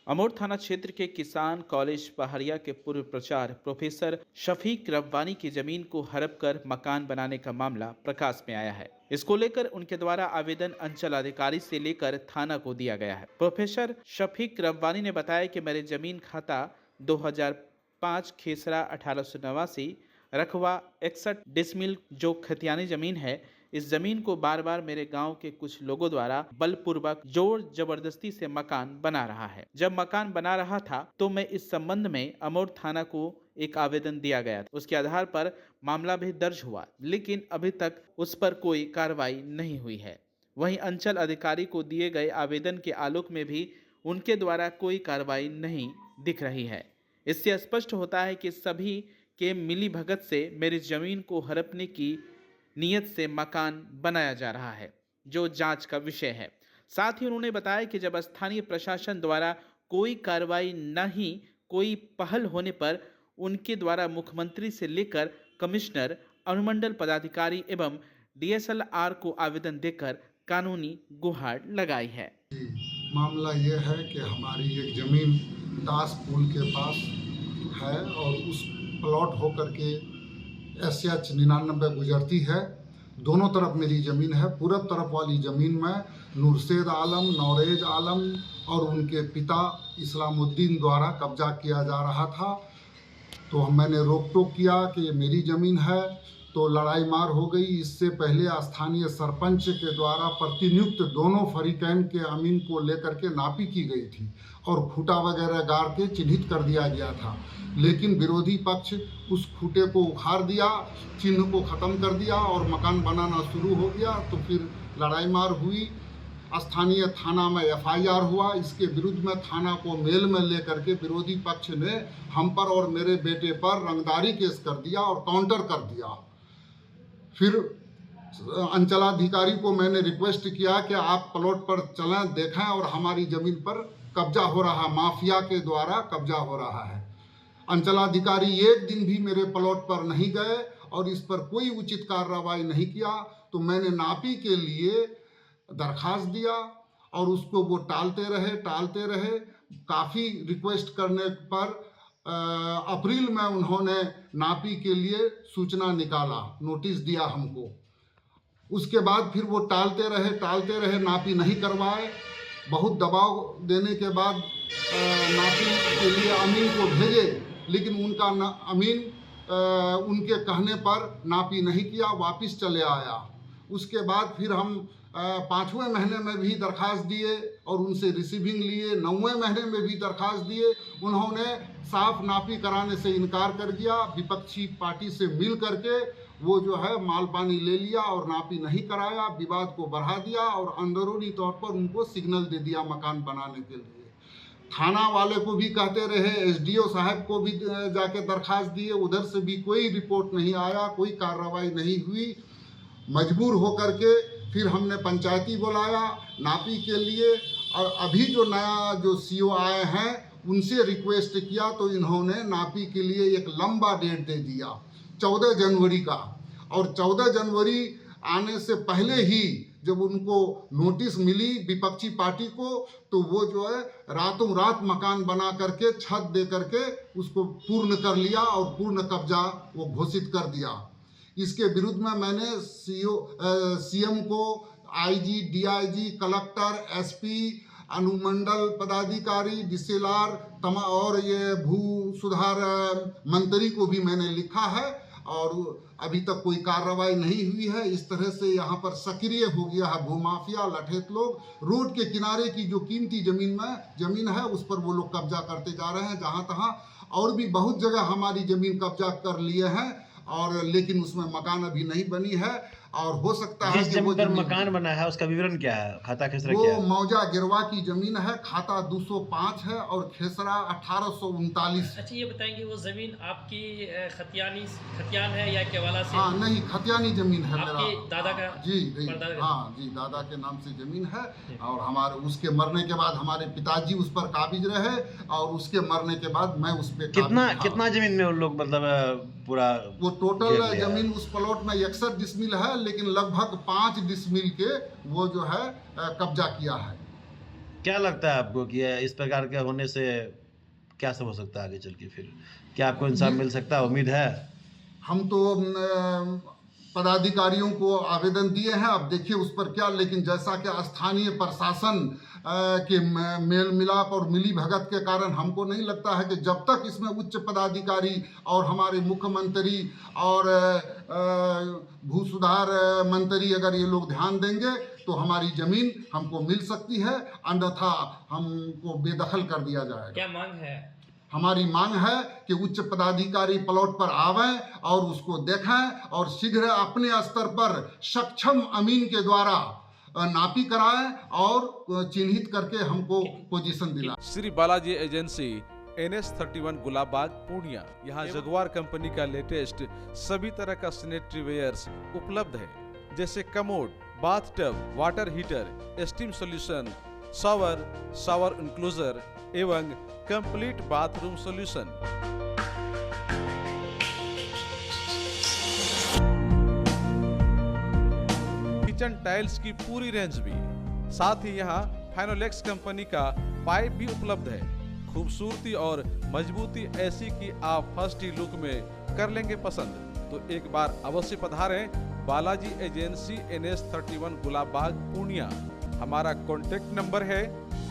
अमोर थाना क्षेत्र के किसान कॉलेज पहाड़िया के पूर्व प्राचार्य प्रोफेसर शफीक रब्बानी की जमीन को हड़प कर मकान बनाने का मामला प्रकाश में आया है। इसको लेकर उनके द्वारा आवेदन अंचल अधिकारी से लेकर थाना को दिया गया है। प्रोफेसर शफीक रब्बानी ने बताया कि मेरे जमीन खाता 2005 खेसरा 1889 रकबा 61 डिसमिल जो खतियानी जमीन है, इस जमीन को बार बार मेरे गांव के कुछ लोगों द्वारा बलपूर्वक जोर जबरदस्ती से मकान बना रहा है। जब मकान बना रहा था तो मैं इस संबंध में अमोर थाना को एक आवेदन दिया गया था। उसके आधार पर मामला भी दर्ज हुआ, लेकिन अभी तक उस पर कोई कार्रवाई नहीं हुई है। वहीं अंचल अधिकारी को दिए गए आवेदन के आलोक में भी उनके द्वारा कोई कार्रवाई नहीं दिख रही है। इससे स्पष्ट होता है कि सभी के मिली भगत से मेरी जमीन को हड़पने की नियत से मकान बनाया जा रहा है, जो जांच का विषय है। साथ ही उन्होंने बताया कि जब स्थानीय प्रशासन द्वारा कोई कार्रवाई नहीं, कोई पहल होने पर उनके द्वारा मुख्यमंत्री से लेकर कमिश्नर, अनुमंडल पदाधिकारी एवं डीएसएलआर को आवेदन देकर कानूनी गुहार लगाई है। मामला ये है कि हमारी एक ज़मीन दास पुल के पास है और उस प्लॉट होकर के SH 99 गुजरती है। दोनों तरफ मेरी ज़मीन है। पूरब तरफ वाली ज़मीन में नूरशेद आलम, नौरेज आलम और उनके पिता इस्लामुद्दीन द्वारा कब्जा किया जा रहा था। तो मैंने रोक टोक किया कि ये मेरी ज़मीन है, तो लड़ाई मार हो गई। इससे पहले स्थानीय सरपंच के द्वारा प्रतिनियुक्त दोनों फरीकैन के अमीन को लेकर के नापी की गई थी और खूंटा वगैरह गाड़ के चिन्हित कर दिया गया था, लेकिन विरोधी पक्ष उस खूंटे को उखाड़ दिया, चिन्ह को ख़त्म कर दिया और मकान बनाना शुरू हो गया। तो फिर लड़ाई मार हुई। स्थानीय थाना में FIR हुआ। इसके विरुद्ध में थाना को मेल में लेकर के विरोधी पक्ष ने हम पर और मेरे बेटे पर रंगदारी केस कर दिया और काउंटर कर दिया। फिर अंचलाधिकारी को मैंने रिक्वेस्ट किया कि आप प्लॉट पर चलें, देखें और हमारी ज़मीन पर कब्जा हो रहा, माफिया के द्वारा कब्जा हो रहा है। अंचलाधिकारी एक दिन भी मेरे प्लॉट पर नहीं गए और इस पर कोई उचित कार्रवाई नहीं किया। तो मैंने नापी के लिए दरखास्त दिया और उसको वो टालते रहे। काफ़ी रिक्वेस्ट करने पर अप्रैल में उन्होंने नापी के लिए सूचना निकाला, नोटिस दिया हमको। उसके बाद फिर वो टालते रहे, नापी नहीं करवाए। बहुत दबाव देने के बाद नापी के लिए अमीन को भेजे, लेकिन उनका अमीन उनके कहने पर नापी नहीं किया, वापस चले आया। उसके बाद फिर हम 5वें महीने में भी दरखास्त दिए और उनसे रिसीविंग लिए। 9वें महीने में भी दरखास्त दिए। उन्होंने साफ नापी कराने से इनकार कर दिया। विपक्षी पार्टी से मिल करके वो जो है माल पानी ले लिया और नापी नहीं कराया, विवाद को बढ़ा दिया और अंदरूनी तौर पर उनको सिग्नल दे दिया मकान बनाने के लिए। थाना वाले को भी कहते रहे, SDO साहब को भी जाके दरखास्त दिए, उधर से भी कोई रिपोर्ट नहीं आया, कोई कार्रवाई नहीं हुई। मजबूर होकर के फिर हमने पंचायती बुलाया नापी के लिए और अभी जो नया जो CO आए हैं उनसे रिक्वेस्ट किया तो इन्होंने नापी के लिए एक लंबा डेट दे दिया 14 जनवरी का। और 14 जनवरी आने से पहले ही जब उनको नोटिस मिली विपक्षी पार्टी को, तो वो जो है रातों रात मकान बना करके छत दे करके उसको पूर्ण कर लिया और पूर्ण कब्जा वो घोषित कर दिया। इसके विरुद्ध में मैंने CM को, IG, DIG, कलेक्टर, SP, अनुमंडल पदाधिकारी, DCLR और ये भू सुधार मंत्री को भी मैंने लिखा है और अभी तक कोई कार्रवाई नहीं हुई है। इस तरह से यहाँ पर सक्रिय हो गया है भूमाफिया, लठेत लोग। रोड के किनारे की जो कीमती जमीन है उस पर वो लोग कब्जा करते जा रहे हैं जहाँ तहाँ, और भी बहुत जगह हमारी ज़मीन कब्जा कर लिए हैं और लेकिन उसमें मकान अभी नहीं बनी है। और हो सकता है कि वो पर मकान बना है उसका विवरण क्या है, खाता खेसरा क्या है? वो मौजा गिरवा की जमीन है, खाता 205 है और खेसरा 1839। अच्छा, ये बताएंगे वो जमीन आपकी खतियान है या केवाला से? हाँ नहीं, खतियानी जमीन है मेरा। दादा का? जी हाँ जी, दादा के नाम से जमीन है और हमारे उसके मरने के बाद हमारे पिताजी उस पर काबिज रहे और उसके मरने के बाद मैं उस पर कितना जमीन में उन लोग मतलब पूरा वो टोटल जमीन उस प्लॉट में 61 डिसमिल है, लेकिन लगभग 5 डिसमिल के वो जो है कब्जा किया है। क्या लगता है आपको कि इस प्रकार के होने से क्या सब हो सकता है आगे चल के? फिर क्या आपको इंसाफ मिल सकता है, उम्मीद है? हम तो पदाधिकारियों को आवेदन दिए हैं, अब देखिए उस पर क्या, लेकिन जैसा कि स्थानीय प्रशासन के मेल मिलाप और मिली भगत के कारण हमको नहीं लगता है कि जब तक इसमें उच्च पदाधिकारी और हमारे मुख्यमंत्री और भू सुधार मंत्री अगर ये लोग ध्यान देंगे तो हमारी जमीन हमको मिल सकती है, अन्यथा हमको बेदखल कर दिया जाएगा। क्या मांग है? हमारी मांग है कि उच्च पदाधिकारी प्लॉट पर आवें और उसको देखें और शीघ्र अपने स्तर पर सक्षम अमीन के द्वारा नापी कराएं और चिन्हित करके हमको पोजीशन दिलाएं। Shri Balaji agency NS31 Gulabbagh Purnia. यहाँ जगुआर कंपनी का लेटेस्ट सभी तरह का सैनिटरी वेयर्स उपलब्ध है, जैसे commode, bathtub, water heater, steam solution, shower enclosure एवं complete bathroom solution. Kitchen tiles की पूरी रेंज भी, साथ ही यहाँ फाइनोलेक्स कंपनी का पाइप भी उपलब्ध है। खूबसूरती और मजबूती ऐसी कि आप फर्स्ट ही लुक में कर लेंगे पसंद। तो एक बार अवश्य पधारें बालाजी एजेंसी NS31 गुलाबबाग पूर्णिया। हमारा कॉन्टेक्ट नंबर है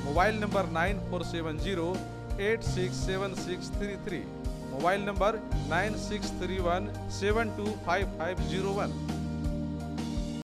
मोबाइल नंबर 9470867633, मोबाइल नंबर 9631725501।